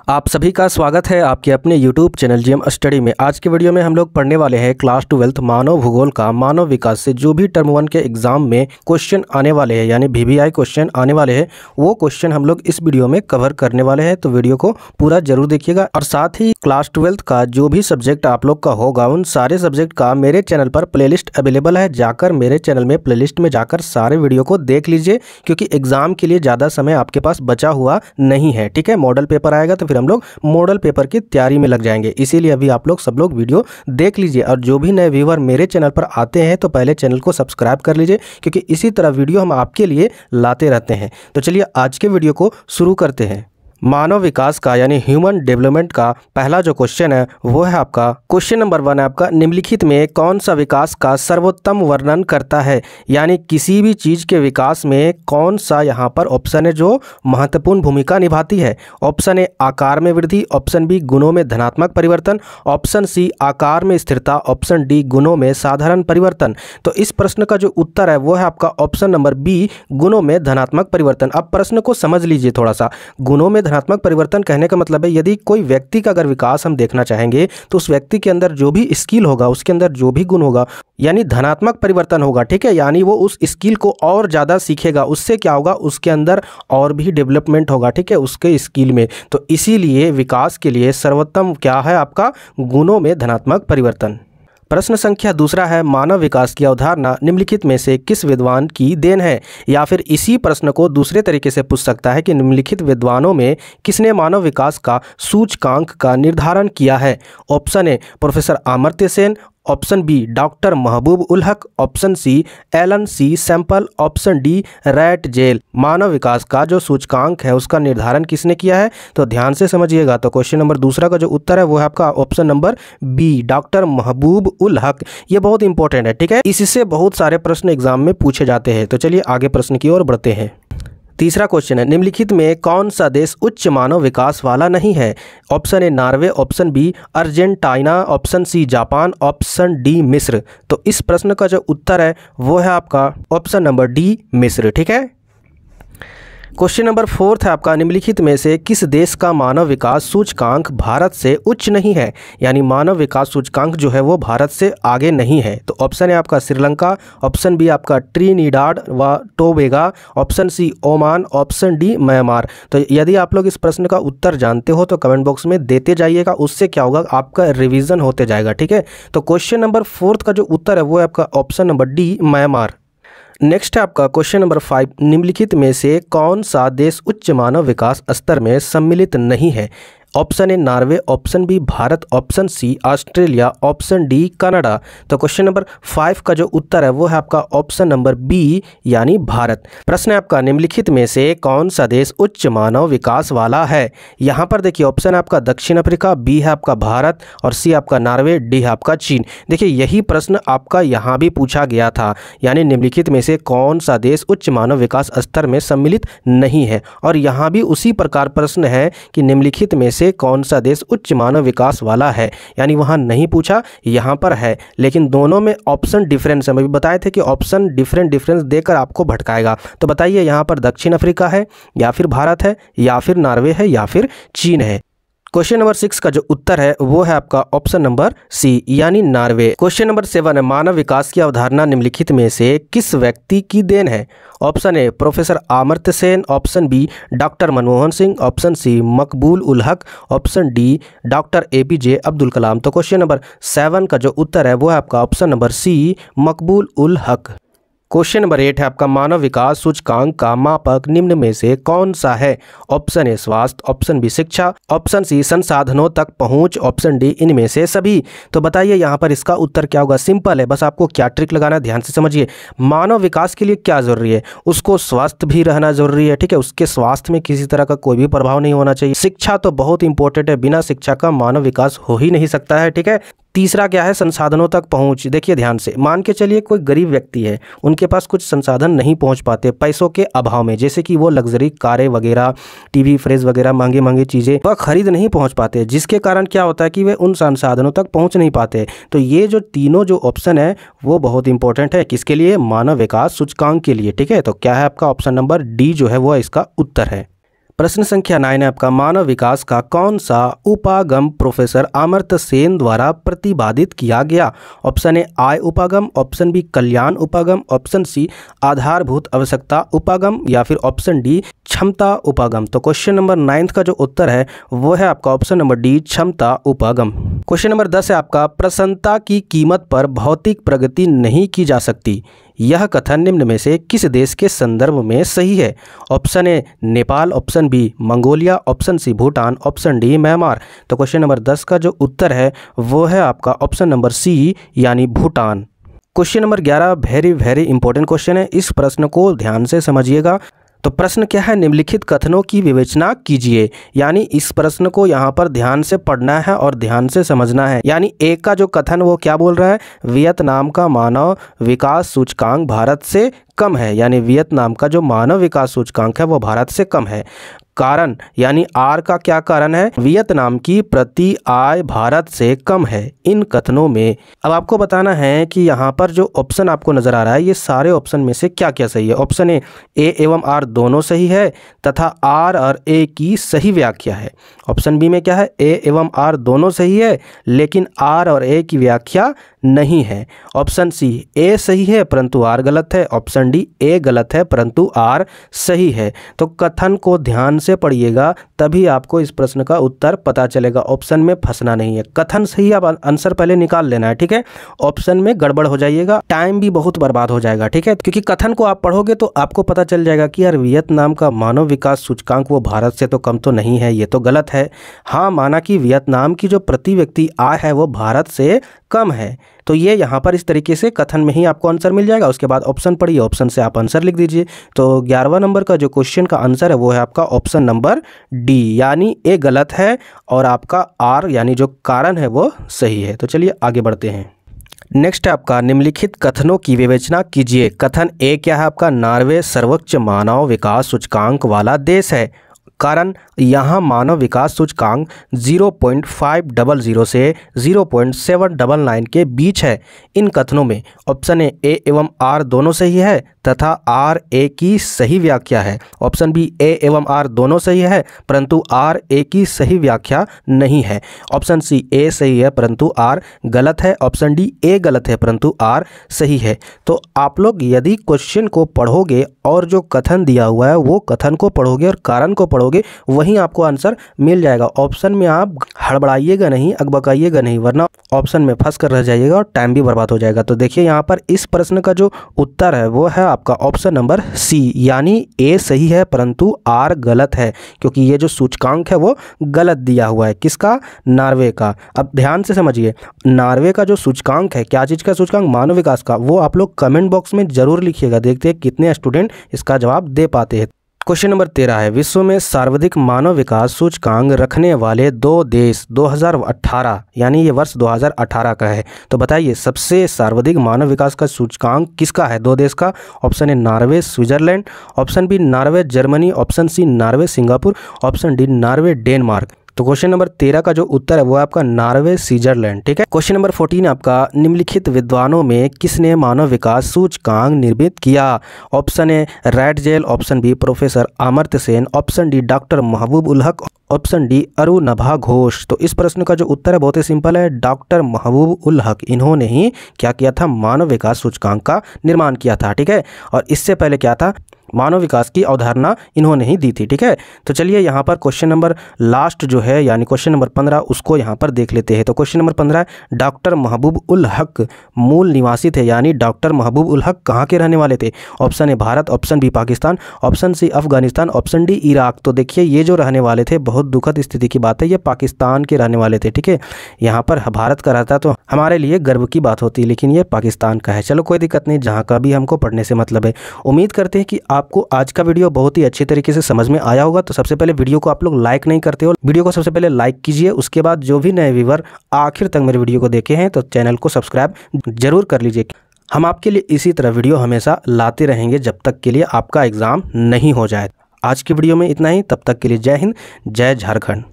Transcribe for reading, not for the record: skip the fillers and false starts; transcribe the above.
आप सभी का स्वागत है आपके अपने YouTube चैनल जीएम स्टडी में। आज के वीडियो में हम लोग पढ़ने वाले हैं क्लास 12 मानव भूगोल का मानव विकास से जो भी टर्म 1 के एग्जाम में क्वेश्चन आने वाले हैं यानी VVI क्वेश्चन आने वाले हैं वो क्वेश्चन हम लोग इस वीडियो में कवर करने वाले हैं। तो वीडियो को पूरा जरूर देखिएगा और साथ ही क्लास 12 का जो भी सब्जेक्ट आप लोग का होगा उन सारे सब्जेक्ट का मेरे चैनल पर प्लेलिस्ट अवेलेबल है। जाकर मेरे चैनल में प्लेलिस्ट में जाकर सारे वीडियो को देख लीजिए क्योंकि एग्जाम के लिए ज़्यादा समय आपके पास बचा हुआ नहीं है। ठीक है, मॉडल पेपर आएगा तो फिर हम लोग मॉडल पेपर की तैयारी में लग जाएंगे। इसीलिए अभी आप लोग सब लोग वीडियो देख लीजिए और जो भी नए व्यूअर मेरे चैनल पर आते हैं तो पहले चैनल को सब्सक्राइब कर लीजिए क्योंकि इसी तरह वीडियो हम आपके लिए लाते रहते हैं। तो चलिए आज के वीडियो को शुरू करते हैं। मानव विकास का यानी ह्यूमन डेवलपमेंट का पहला जो क्वेश्चन है वो है आपका क्वेश्चन नंबर 1 है आपका, निम्नलिखित में कौन सा विकास का सर्वोत्तम वर्णन करता है। यानी किसी भी चीज़ के विकास में कौन सा यहाँ पर ऑप्शन है जो महत्वपूर्ण भूमिका निभाती है। ऑप्शन ए आकार में वृद्धि, ऑप्शन बी गुणों में धनात्मक परिवर्तन, ऑप्शन सी आकार में स्थिरता, ऑप्शन डी गुणों में साधारण परिवर्तन। तो इस प्रश्न का जो उत्तर है वो है आपका ऑप्शन नंबर बी, गुणों में धनात्मक परिवर्तन। अब प्रश्न को समझ लीजिए थोड़ा सा। गुणों में धनात्मक परिवर्तन कहने का मतलब है यदि कोई व्यक्ति का अगर विकास हम देखना चाहेंगे तो उस व्यक्ति के अंदर जो भी स्किल होगा उसके अंदर जो भी गुण होगा यानी धनात्मक परिवर्तन होगा। ठीक है, यानी वो उस स्किल को और ज़्यादा सीखेगा, उससे क्या होगा उसके अंदर और भी डेवलपमेंट होगा। ठीक है, उसके स्किल में। तो इसीलिए विकास के लिए सर्वोत्तम क्या है आपका गुणों में धनात्मक परिवर्तन। प्रश्न संख्या 2 है, मानव विकास की अवधारणा निम्नलिखित में से किस विद्वान की देन है। या फिर इसी प्रश्न को दूसरे तरीके से पूछ सकता है कि निम्नलिखित विद्वानों में किसने मानव विकास का सूचकांक का निर्धारण किया है। Option A professor Amartya Sen, option B doctor Mahbub ul Haq, option C Ellen C Semple, option D Ratzel. मानव विकास का जो सूचकांक है उसका निर्धारण किसने किया है तो ध्यान से समझिएगा। तो क्वेश्चन नंबर 2 का जो उत्तर है वो है आपका option number B doctor Mahbub ul हक। ये बहुत इंपॉर्टेंट है। ठीक है, इससे बहुत सारे प्रश्न एग्जाम में पूछे जाते हैं। तो चलिए आगे प्रश्न की ओर बढ़ते हैं। 3 क्वेश्चन है, निम्नलिखित में कौन सा देश उच्च मानव विकास वाला नहीं है। Option A Norway, option B Argentina, option C Japan, option D मिस्र। तो इस प्रश्न का जो उत्तर है वो है आपका ऑप्शन नंबर डी मिस्र। ठीक है, क्वेश्चन नंबर 4 है आपका, निम्नलिखित में से किस देश का मानव विकास सूचकांक भारत से उच्च नहीं है। यानी मानव विकास सूचकांक जो है वो भारत से आगे नहीं है। तो ऑप्शन है आपका श्रीलंका, ऑप्शन बी आपका ट्रिनिडाद व Tobago, option C Oman, option D Myanmar. तो यदि आप लोग इस प्रश्न का उत्तर जानते हो तो कमेंट बॉक्स में देते जाइएगा, उससे क्या होगा आपका रिवीजन होते जाएगा। ठीक है, तो क्वेश्चन नंबर 4 का जो उत्तर है वो है आपका option number D Myanmar. Next है आपका क्वेश्चन नंबर 5, निम्नलिखित में से कौन सा देश उच्च मानव विकास स्तर में सम्मिलित नहीं है। Option A Norway, option B Bharat, option C Australia, option D Canada. तो क्वेश्चन नंबर 5 का जो उत्तर है वो है आपका ऑप्शन नंबर बी यानी भारत। प्रश्न है आपका, निम्नलिखित में से कौन सा देश उच्च मानव विकास वाला है। यहाँ पर देखिए ऑप्शन है आपका दक्षिण अफ्रीका, बी है आपका भारत और सी आपका नॉर्वे, डी है आपका चीन। देखिए यही प्रश्न आपका यहाँ भी पूछा गया था, यानी निम्नलिखित में से कौन सा देश उच्च मानव विकास स्तर में सम्मिलित नहीं है। और यहाँ भी उसी प्रकार प्रश्न है कि निम्नलिखित में से कौन सा देश उच्च मानव विकास वाला है। यानी वहां नहीं पूछा, यहां पर है, लेकिन दोनों में ऑप्शन डिफरेंस है। मैं भी बताए थे कि ऑप्शन डिफरेंस देकर आपको भटकाएगा। तो बताइए यहां पर दक्षिण अफ्रीका है या फिर भारत है या फिर नॉर्वे है या फिर चीन है। क्वेश्चन नंबर 6 का जो उत्तर है वो है आपका ऑप्शन नंबर सी यानी नॉर्वे। क्वेश्चन नंबर 7 है, मानव विकास की अवधारणा निम्नलिखित में से किस व्यक्ति की देन है। Option A professor Amartya Sen, option B doctor Manmohan Singh, option C Maqbool ul Haq, option D doctor APJ Abdul Kalam. तो क्वेश्चन नंबर 7 का जो उत्तर है वो है आपका option number C Maqbool ul हक। क्वेश्चन नंबर 8 है आपका, मानव विकास सूचकांक का मापक निम्न में से कौन सा है। ऑप्शन ए स्वास्थ्य, ऑप्शन बी शिक्षा, ऑप्शन सी संसाधनों तक पहुंच, ऑप्शन डी इनमें से सभी। तो बताइए यहाँ पर इसका उत्तर क्या होगा। सिंपल है, बस आपको क्या ट्रिक लगाना है ध्यान से समझिए। मानव विकास के लिए क्या जरूरी है, उसको स्वस्थ भी रहना जरूरी है। ठीक है, उसके स्वास्थ्य में किसी तरह का कोई भी प्रभाव नहीं होना चाहिए। शिक्षा तो बहुत इंपॉर्टेंट है, बिना शिक्षा का मानव विकास हो ही नहीं सकता है। ठीक है, तीसरा क्या है संसाधनों तक पहुंच। देखिए ध्यान से, मान के चलिए कोई गरीब व्यक्ति है, उनके पास कुछ संसाधन नहीं पहुंच पाते पैसों के अभाव में, जैसे कि वो लग्जरी कारें वगैरह, टीवी फ्रिज वगैरह महंगी चीज़ें वह खरीद नहीं पहुंच पाते, जिसके कारण क्या होता है कि वे उन संसाधनों तक पहुंच नहीं पाते। तो ये जो तीनों जो ऑप्शन है वो बहुत इंपॉर्टेंट है किसके लिए, मानव विकास सूचकांक के लिए। ठीक है, तो क्या है आपका ऑप्शन नंबर डी जो है वो इसका उत्तर है। प्रश्न संख्या 9 है आपका, मानव विकास का कौन सा उपागम प्रोफेसर अमर्त्य सेन द्वारा प्रतिपादित किया गया? ऑप्शन ए आय उपागम, ऑप्शन बी कल्याण उपागम, ऑप्शन सी आधारभूत आवश्यकता उपागम या फिर ऑप्शन डी क्षमता उपागम। तो क्वेश्चन नंबर 9 का जो उत्तर है वो है आपका ऑप्शन नंबर डी क्षमता उपागम। क्वेश्चन नंबर 10 है आपका, प्रसन्नता की कीमत पर भौतिक प्रगति नहीं की जा सकती, यह कथन निम्न में से किस देश के संदर्भ में सही है? Option A Nepal, option B Mongolia, option C Bhutan, option D Myanmar. तो क्वेश्चन नंबर 10 का जो उत्तर है वो है आपका ऑप्शन नंबर सी यानी Bhutan. Question number 11 very important question है, इस प्रश्न को ध्यान से समझिएगा। तो प्रश्न क्या है, निम्नलिखित कथनों की विवेचना कीजिए। यानी इस प्रश्न को यहाँ पर ध्यान से पढ़ना है और ध्यान से समझना है। यानी एक का जो कथन वो क्या बोल रहा है, वियतनाम का मानव विकास सूचकांक भारत से कम है, यानी वियतनाम का जो मानव विकास सूचकांक है वो भारत से कम है। कारण यानी आर का क्या कारण है, वियतनाम की प्रति आय भारत से कम है। इन कथनों में अब आपको बताना है कि यहाँ पर जो ऑप्शन आपको नजर आ रहा है ये सारे ऑप्शन में से क्या क्या सही है। ऑप्शन ए एवं आर दोनों सही है तथा आर और ए की सही व्याख्या है। ऑप्शन बी में क्या है, ए एवं आर दोनों सही है लेकिन आर और ए की व्याख्या नहीं है। ऑप्शन सी ए सही है परंतु आर गलत है। ऑप्शन डी ए गलत है परंतु आर सही है। तो कथन को ध्यान से पढ़िएगा तभी आपको इस प्रश्न का उत्तर पता चलेगा। ऑप्शन में फंसना नहीं है, कथन सही आप आंसर पहले निकाल लेना है, ठीक है। ऑप्शन में गड़बड़ हो जाइएगा, टाइम भी बहुत बर्बाद हो जाएगा, ठीक है। क्योंकि कथन को आप पढ़ोगे तो आपको पता चल जाएगा कि यार वियतनाम का मानव विकास सूचकांक वो भारत से तो कम तो नहीं है, ये तो गलत है। हाँ, माना कि वियतनाम की जो प्रति व्यक्ति आय है वो भारत से कम है, तो ये यहाँ पर इस तरीके से कथन में ही आपको आंसर मिल जाएगा। उसके बाद ऑप्शन पढ़िए, ऑप्शन से आप आंसर लिख दीजिए। तो 11वां नंबर का जो क्वेश्चन का आंसर है वो है आपका ऑप्शन नंबर डी, यानी ए गलत है और आपका आर यानी जो कारण है वो सही है। तो चलिए आगे बढ़ते हैं। नेक्स्ट है आपका, निम्नलिखित कथनों की विवेचना कीजिए। कथन ए क्या है आपका, नॉर्वे सर्वोच्च मानव विकास सूचकांक वाला देश है। कारण यहाँ मानव विकास सूचकांक 0.500 से 0.799 के बीच है। इन कथनों में ऑप्शन ए एवं आर दोनों सही है तथा आर ए की सही व्याख्या है। ऑप्शन बी ए एवं आर दोनों सही है परंतु आर ए की सही व्याख्या नहीं है। ऑप्शन सी ए सही है परंतु आर गलत है। ऑप्शन डी ए गलत है परंतु आर सही है। तो आप लोग यदि क्वेश्चन को पढ़ोगे और जो कथन दिया हुआ है वो कथन को पढ़ोगे और कारण को पढ़ोगे, वहीं आपको आंसर मिल जाएगा। ऑप्शन में आप हड़बड़ाइएगा नहीं, अकबकाइएगा नहीं, वरना ऑप्शन में फंस कर रह जाइएगा और टाइम भी बर्बाद हो जाएगा। तो देखिए यहाँ पर इस प्रश्न का जो उत्तर है वो है आपका ऑप्शन नंबर सी, यानी ए सही है परंतु आर गलत है, क्योंकि ये जो सूचकांक है वो गलत दिया हुआ है। किसका, नॉर्वे का। अब ध्यान से समझिए, नॉर्वे का जो सूचकांक है, क्या चीज़ का सूचकांक, मानव विकास का, वो आप लोग कमेंट बॉक्स में जरूर लिखिएगा, देखते हैं कितने स्टूडेंट इसका जवाब दे पाते हैं। क्वेश्चन नंबर 13 है, विश्व में सर्वाधिक मानव विकास सूचकांक रखने वाले 2 देश 2018, यानी ये वर्ष 2018 का है। तो बताइए सबसे सर्वाधिक मानव विकास का सूचकांक किसका है, 2 देश का। Option A Norway Switzerland, option B Norway Germany, option C Norway Singapore, option D Norway Denmark. तो क्वेश्चन नंबर 13 का जो उत्तर है वो आपका नॉर्वे स्विट्जरलैंड, ठीक है। क्वेश्चन नंबर 14 आपका, निम्नलिखित विद्वानों में किसने मानव विकास सूचकांक निर्मित किया। Option A Ratzel, option B professor Amartya Sen, option D doctor Mahbub ul Haq, option D अरुणभा Ghosh. तो इस प्रश्न का जो उत्तर है बहुत ही सिंपल है, डॉक्टर महबूब उल हक, इन्होंने ही क्या किया था, मानव विकास सूचकांक का निर्माण किया था, ठीक है। और इससे पहले क्या था, मानव विकास की अवधारणा इन्होंने ही दी थी, ठीक है। तो चलिए यहाँ पर क्वेश्चन नंबर लास्ट जो है यानी क्वेश्चन नंबर 15 उसको यहाँ पर देख लेते हैं। तो क्वेश्चन नंबर 15 है, डॉक्टर महबूब उल हक मूल निवासी थे, यानी डॉक्टर महबूब उल हक कहाँ के रहने वाले थे। Option A Bharat, option B Pakistan, option C Afghanistan, option D Iraq. तो देखिए ये जो रहने वाले थे, बहुत दुखद स्थिति की बात है, ये पाकिस्तान के रहने वाले थे, ठीक है। यहाँ पर भारत का रहता तो हमारे लिए गर्व की बात होती, लेकिन ये पाकिस्तान का है। चलो कोई दिक्कत नहीं, जहाँ का भी हमको पढ़ने से मतलब है। उम्मीद करते हैं कि आपको आज का वीडियो बहुत ही अच्छे तरीके से समझ में आया होगा। तो सबसे पहले वीडियो को आप लोग लाइक नहीं करते हो, वीडियो को सबसे पहले लाइक कीजिए। उसके बाद जो भी नए व्यूअर आखिर तक मेरे वीडियो को देखे हैं तो चैनल को सब्सक्राइब जरूर कर लीजिए। हम आपके लिए इसी तरह वीडियो हमेशा लाते रहेंगे जब तक के लिए आपका एग्जाम नहीं हो जाए। आज की वीडियो में इतना ही, तब तक के लिए जय हिंद, जय झारखंड।